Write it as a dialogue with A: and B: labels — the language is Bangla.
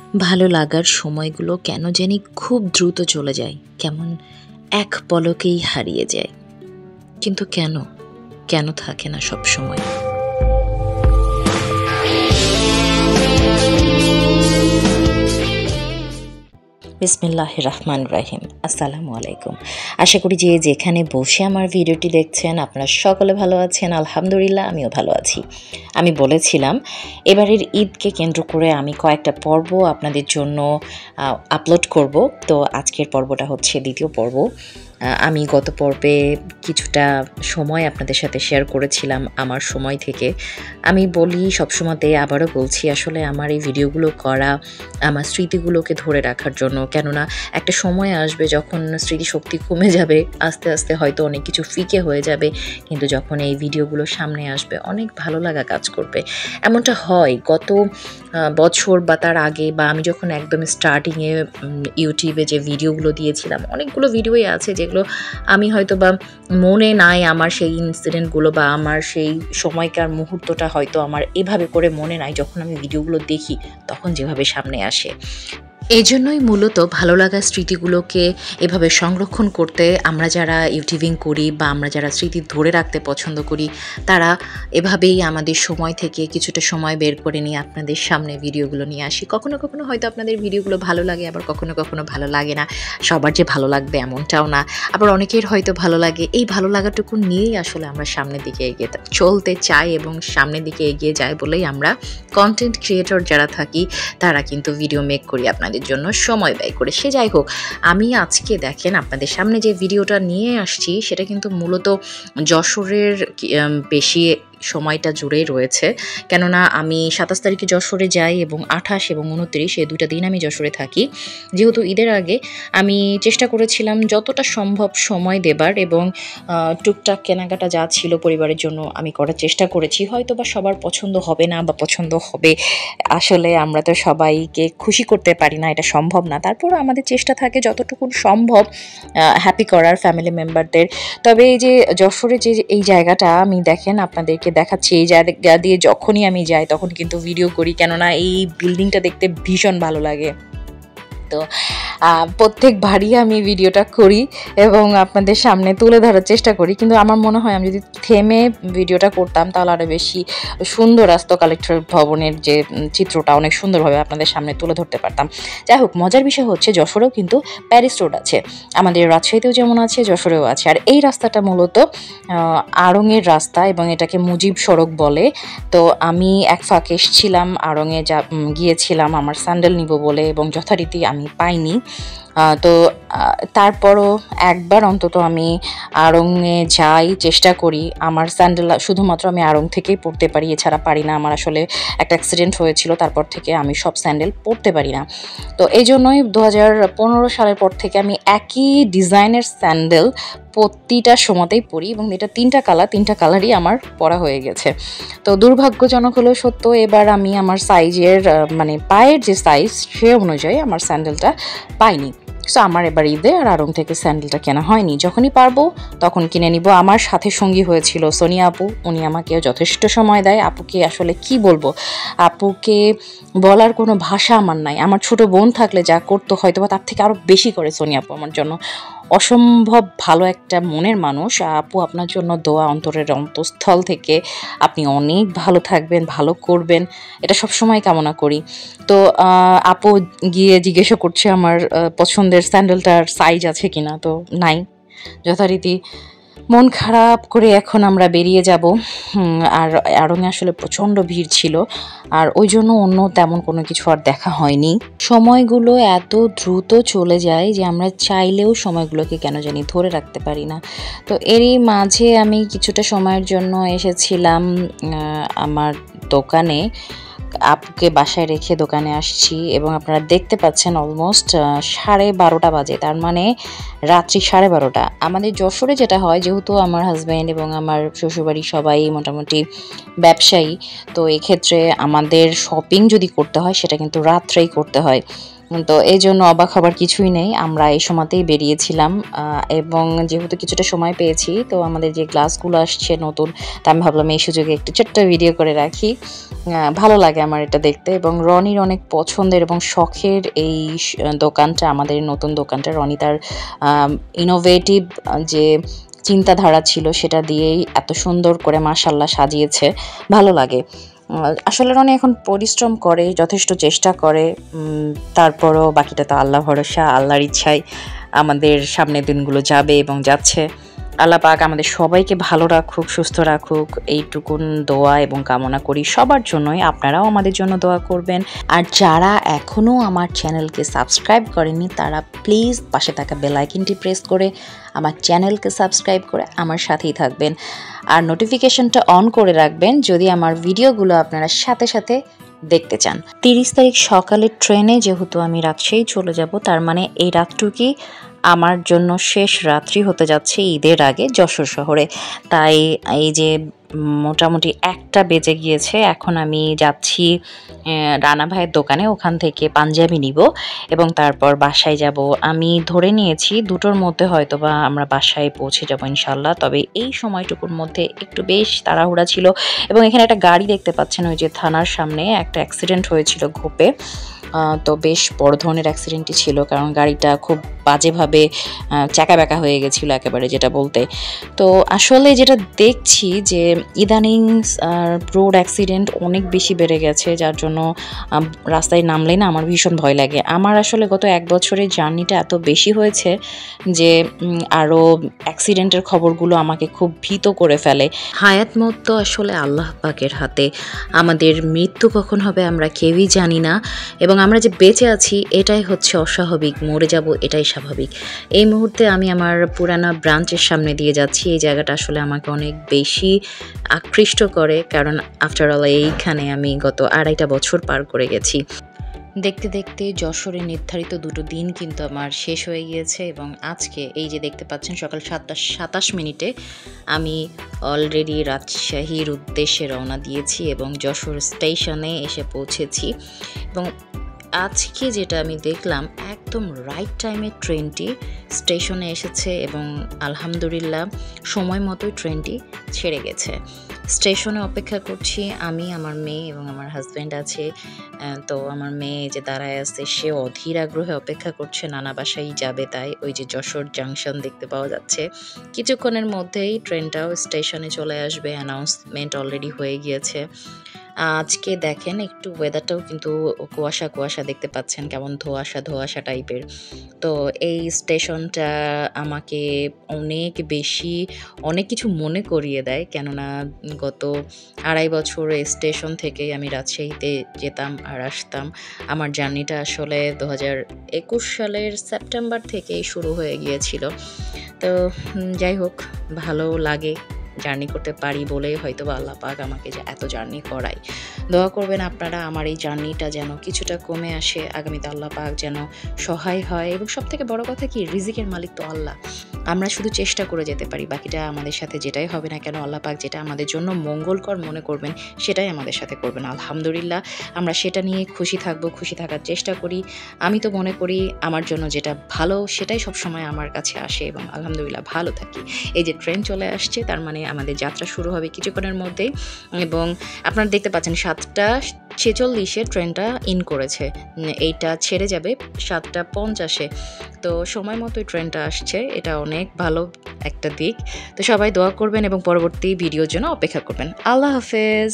A: ভালো লাগার সময়গুলো কেন জানি খুব দ্রুত চলে যায়, কেমন এক পলকেই হারিয়ে যায়। কিন্তু কেন কেন থাকে না সব সময়? বিসমিল্লাহির রহমানির রহিম। আসসালামু আলাইকুম। আশা করি যে যেখানে বসে আমার ভিডিওটি দেখছেন আপনারা সকলে ভালো আছেন। আলহামদুলিল্লাহ আমিও ভালো আছি। আমি বলেছিলাম এবারের ঈদকে কেন্দ্র করে আমি কয়েকটা পর্ব আপনাদের জন্য আপলোড করব। তো আজকের পর্বটা হচ্ছে দ্বিতীয় পর্ব। আমি গত পর্বে কিছুটা সময় আপনাদের সাথে শেয়ার করেছিলাম আমার সময় থেকে। আমি বলি সবসময়তে, আবারও বলছি, আসলে আমার এই ভিডিওগুলো করা আমার স্মৃতিগুলোকে ধরে রাখার জন্য। কেননা একটা সময় আসবে যখন স্মৃতিশক্তি কমে যাবে, আস্তে আস্তে হয়তো অনেক কিছু ফিকে হয়ে যাবে, কিন্তু যখন এই ভিডিওগুলো সামনে আসবে অনেক ভালো লাগা কাজ করবে। এমনটা হয় গত বছর বা তার আগে, বা আমি যখন একদম স্টার্টিংয়ে ইউটিউবে যে ভিডিওগুলো দিয়েছিলাম, অনেকগুলো ভিডিওই আছে যেগুলো আমি হয়তো বা মনে নাই, আমার সেই ইনসিডেন্টগুলো বা আমার সেই সময়কার মুহূর্তটা হয়তো আমার এভাবে করে মনে নাই। যখন আমি ভিডিওগুলো দেখি তখন যেভাবে সামনে আসে, এই জন্যই মূলত ভালো লাগার স্মৃতিগুলোকে এভাবে সংরক্ষণ করতে আমরা যারা ইউটিউবিং করি বা আমরা যারা স্মৃতি ধরে রাখতে পছন্দ করি, তারা এভাবেই আমাদের সময় থেকে কিছুটা সময় বের করে নিয়ে আপনাদের সামনে ভিডিওগুলো নিয়ে আসি। কখনো কখনো হয়তো আপনাদের ভিডিওগুলো ভালো লাগে, আবার কখনো কখনো ভালো লাগে না। সবার যে ভালো লাগবে এমনটাও না, আবার অনেকের হয়তো ভালো লাগে। এই ভালো লাগাটুকু নিয়েই আসলে আমরা সামনের দিকে এগিয়ে চলতে চাই এবং সামনের দিকে এগিয়ে যাই বলেই আমরা কন্টেন্ট ক্রিয়েটর যারা থাকি তারা কিন্তু ভিডিও মেক করি আপনাদের জন্য সময় ব্যয় করে। সে যাই হোক, আমি আজকে দেখেন আপনাদের সামনে যে ভিডিওটা নিয়ে আসছি সেটা কিন্তু মূলত যশোরের বেশি সময়টা জুড়েই রয়েছে। কেননা আমি 27 তারিখে যশোরে যাই এবং 28 এবং 29 এই দুটা দিন আমি যশোরে থাকি। যেহেতু ঈদের আগে আমি চেষ্টা করেছিলাম যতটা সম্ভব সময় দেবার এবং টুকটাক কেনাকাটা যা ছিল পরিবারের জন্য আমি করার চেষ্টা করেছি। হয়তো বা সবার পছন্দ হবে না বা পছন্দ হবে, আসলে আমরা তো সবাইকে খুশি করতে পারি না, এটা সম্ভব না। তারপরও আমাদের চেষ্টা থাকে যতটুকু সম্ভব হ্যাপি করার ফ্যামিলি মেম্বারদের। তবে এই যে যশোরে যে এই জায়গাটা আমি দেখেন আপনাদেরকে দেখাচ্ছি, এই জায়গা দিয়ে যখনই আমি যাই তখন কিন্তু ভিডিও করি, কেননা এই বিল্ডিংটা দেখতে ভীষণ ভালো লাগে। তো প্রত্যেকবারই আমি ভিডিওটা করি এবং আপনাদের সামনে তুলে ধরার চেষ্টা করি। কিন্তু আমার মনে হয় আমি যদি থেমে ভিডিওটা করতাম তাহলে আরও বেশি সুন্দর আসতো। কালেক্টর ভবনের যে চিত্রটা অনেক সুন্দরভাবে আপনাদের সামনে তুলে ধরতে পারতাম। যাই হোক, মজার বিষয় হচ্ছে যশোরেও কিন্তু প্যারিস রোড আছে, আমাদের রাজশাহীতেও যেমন আছে যশোরেও আছে। আর এই রাস্তাটা মূলত আড়ংয়ের রাস্তা এবং এটাকে মুজিব সড়ক বলে। তো আমি এক ফাঁকে এসেছিলাম আড়ংয়ে, গিয়েছিলাম আমার স্যান্ডেল নিব বলে এবং যথারীতি আমি পাইনি। তো তারপরও একবার অন্তত আমি আড়ংয়ে যাই, চেষ্টা করি। আমার স্যান্ডেল শুধুমাত্র আমি আড়ং থেকেই পরতে পারি, এছাড়া পারি না। আমার আসলে একটা অ্যাক্সিডেন্ট হয়েছিল, তারপর থেকে আমি সব স্যান্ডেল পরতে পারি না। তো এই জন্যই 2015 সালের পর থেকে আমি একই ডিজাইনের স্যান্ডেল প্রতিটা সময়তেই পরি এবং এটা তিনটা কালারই আমার পরা হয়ে গেছে। তো দুর্ভাগ্যজনক হলেও সত্য, এবার আমি আমার সাইজের মানে পায়ের যে সাইজ সে অনুযায়ী আমার স্যান্ডেলটা পাইনি। সো আমার এবার ঈদে আর আড়ং থেকে স্যান্ডেলটা কেনা হয়নি। যখনই পারবো তখন কিনে নিব। আমার সাথে সঙ্গী হয়েছিল সোনিয়া আপু, উনি আমাকে যথেষ্ট সময় দেয়। আপুকে আসলে কি বলবো, আপুকে বলার কোনো ভাষা আমার নাই। আমার ছোট বোন থাকলে যা করতো হয়তো বা তার থেকে আরও বেশি করে সোনিয়া আপু আমার জন্য। অসম্ভব ভালো একটা মনের মানুষ। আপু আপনার জন্য দোয়া, অন্তরের অন্তঃস্থল থেকে। আপনি অনেক ভালো থাকবেন, ভালো করবেন, এটা সবসময় কামনা করি। তো আপু গিয়ে জিজ্ঞাসা করছে আমার পছন্দের স্যান্ডেলটার সাইজ আছে কিনা, তো নাই। যথারীতি মন খারাপ করে এখন আমরা বেরিয়ে যাব। আর আড়ংয়ে আসলে প্রচণ্ড ভিড় ছিল, আর ওই জন্য অন্য তেমন কোনো কিছু আর দেখা হয়নি। সময়গুলো এত দ্রুত চলে যায় যে আমরা চাইলেও সময়গুলোকে কেন জানি ধরে রাখতে পারি না। তো এরই মাঝে আমি কিছুটা সময়ের জন্য এসেছিলাম আমার দোকানে, আপুকে বাসায় রেখে দোকানে আসছি এবং আপনারা দেখতে পাচ্ছেন অলমোস্ট 12:30 বাজে, তার মানে রাত্রি 12:30। আমাদের যশোরে যেটা হয়, যেহেতু আমার হাজব্যান্ড এবং আমার শ্বশুরবাড়ি সবাই মোটামুটি ব্যবসায়ী, তো এক্ষেত্রে আমাদের শপিং যদি করতে হয় সেটা কিন্তু রাত্রেই করতে হয়। তো এই জন্য অবাক হবার কিছুই নেই, আমরা এই সময়তেই বেরিয়েছিলাম এবং যেহেতু কিছুটা সময় পেয়েছি, তো আমাদের যে গ্লাসগুলো আসছে নতুন, তা আমি ভাবলাম এই সুযোগে একটু ছোট্ট ভিডিও করে রাখি। ভালো লাগে আমার এটা দেখতে, এবং রনির অনেক পছন্দের এবং শখের এই দোকানটা, আমাদের নতুন দোকানটা। রনি তার ইনোভেটিভ যে চিন্তাধারা ছিল সেটা দিয়েই এত সুন্দর করে মাশাল্লাহ সাজিয়েছে, ভালো লাগে। আসলে রনি এখন পরিশ্রম করে, যথেষ্ট চেষ্টা করে, তারপরও বাকিটা তো আল্লাহ ভরসা, আল্লাহর ইচ্ছায় আমাদের সামনের দিনগুলো যাবে এবং যাচ্ছে। আল্লাহ পাক আমাদের সবাইকে ভালো রাখুক, সুস্থ রাখুক, এইটুকুন দোয়া এবং কামনা করি সবার জন্যই। আপনারাও আমাদের জন্য দোয়া করবেন। আর যারা এখনও আমার চ্যানেলকে সাবস্ক্রাইব করেনি তারা প্লিজ পাশে থাকা বেল আইকনটি প্রেস করে আমার চ্যানেলকে সাবস্ক্রাইব করে আমার সাথেই থাকবেন, আর নোটিফিকেশনটা অন করে রাখবেন যদি আমার ভিডিওগুলো আপনারা সাথে সাথে দেখতে চান। 30 তারিখ সকালে ট্রেনে যেহেতু আমি রাজশাহী চলে যাব, তার মানে এই রাতটুকুই আমার জন্য শেষ রাত্রি হতে যাচ্ছে ঈদের আগে যশোর শহরে। তাই এই যে মোটামুটি 1টা বেজে গিয়েছে, এখন আমি যাচ্ছি রানা ভাইয়ের দোকানে, ওখান থেকে পাঞ্জাবি নিব এবং তারপর বাসায় যাব। আমি ধরে নিয়েছি 2টোর মধ্যে হয়তো বা আমরা বাসায় পৌঁছে যাব ইনশাল্লাহ। তবে এই সময়টুকুর মধ্যে একটু বেশ তাড়াহুড়া ছিল, এবং এখানে একটা গাড়ি দেখতে পাচ্ছেন, ওই যে থানার সামনে একটা অ্যাক্সিডেন্ট হয়েছিল ঘুপে। তো বেশ বড় ধরনের অ্যাক্সিডেন্টই ছিল, কারণ গাড়িটা খুব বাজেভাবে চাকা ব্যাকা হয়ে গেছিলো একেবারে, যেটা বলতে। তো আসলে যেটা দেখছি যে ইদানিং রোড অ্যাক্সিডেন্ট অনেক বেশি বেড়ে গেছে, যার জন্য রাস্তায় নামলেই না আমার ভীষণ ভয় লাগে। আমার আসলে গত 1 বছরের জার্নিটা এত বেশি হয়েছে যে আরও অ্যাক্সিডেন্টের খবরগুলো আমাকে খুব ভীত করে ফেলে। হায়াত মত তো আসলে আল্লাহ পাকের হাতে, আমাদের মৃত্যু কখন হবে আমরা কেউই জানি না, এবং আমরা যে বেঁচে আছি এটাই হচ্ছে অস্বাভাবিক, মরে যাব এটাই স্বাভাবিক। এই মুহূর্তে আমি আমার পুরানা ব্রাঞ্চের সামনে দিয়ে যাচ্ছি। এই জায়গাটা আসলে আমাকে অনেক বেশি আকৃষ্ট করে, কারণ আফটার অল এইখানে আমি গত 2.5 বছর পার করে গেছি। দেখতে দেখতে যশোরে নির্ধারিত 2টো দিন কিন্তু আমার শেষ হয়ে গিয়েছে, এবং আজকে এই যে দেখতে পাচ্ছেন সকাল 7টা 27 মিনিটে আমি অলরেডি রাজশাহীর উদ্দেশ্যে রওনা দিয়েছি এবং যশোর স্টেশনে এসে পৌঁছেছি। এবং আজকে যেটা আমি দেখলাম, একদম রাইট টাইমে ট্রেনটি স্টেশনে এসেছে এবং আলহামদুলিল্লাহ সময় মতোই ট্রেনটি ছেড়ে গেছে। স্টেশনে অপেক্ষা করছি আমি, আমার মেয়ে এবং আমার হাজব্যান্ড আছে। তো আমার মেয়ে যে দাঁড়ায় আছে সে অধীর আগ্রহে অপেক্ষা করছে, নানা বাসায় যাবে, তাই ওই যে যশোর জাংশন দেখতে পাওয়া যাচ্ছে। কিছুক্ষণের মধ্যেই ট্রেনটাও স্টেশনে চলে আসবে, অ্যানাউন্সমেন্ট অলরেডি হয়ে গিয়েছে। আজকে দেখেন একটু ওয়েদারটাও কিন্তু কুয়াশা কুয়াশা দেখতে পাচ্ছেন, কেমন ধোঁয়াশা ধোঁয়াশা টাইপের। তো এই স্টেশনটা আমাকে অনেক কিছু মনে করিয়ে দেয়, কেননা গত 2.5 বছর এই স্টেশন থেকেই আমি রাজশাহীতে যেতাম আর আসতাম। আমার জার্নিটা আসলে 2021 সালের সেপ্টেম্বর থেকেই শুরু হয়ে গিয়েছিল। তো যাই হোক, ভালো লাগে জার্নি করতে পারি বলেই হয়তো বা আল্লাহ পাক আমাকে যে এত জার্নি করায়। দোয়া করবেন আপনারা আমার এই জার্নিটা যেন কিছুটা কমে আসে, আগামীতে আল্লাহ পাক যেন সহায় হয়, এবং সবথেকে বড় কথা কি, রিজিকের মালিক তো আল্লাহ। আমরা শুধু চেষ্টা করে যেতে পারি, বাকিটা আমাদের সাথে যেটাই হবে না কেন আল্লাহ পাক যেটা আমাদের জন্য মঙ্গলকর মনে করবেন সেটাই আমাদের সাথে করবেন। আলহামদুলিল্লাহ আমরা সেটা নিয়ে খুশি থাকবো, খুশি থাকার চেষ্টা করি। আমি তো মনে করি আমার জন্য যেটা ভালো সেটাই সবসময় আমার কাছে আসে, এবং আলহামদুলিল্লাহ ভালো থাকি। এই যে ট্রেন চলে আসছে, তার মানে আমাদের যাত্রা শুরু হবে কিছুক্ষণের মধ্যেই। এবং আপনারা দেখতে পাচ্ছেন 7:46-এ ট্রেনটা ইন করেছে, এইটা ছেড়ে যাবে 7:50-এ। তো সময় মতোই ট্রেনটা আসছে, এটা অনেক ভালো একটা দিক। তো সবাই দোয়া করবেন এবং পরবর্তী ভিডিওর জন্য অপেক্ষা করবেন। আল্লাহ হাফেজ।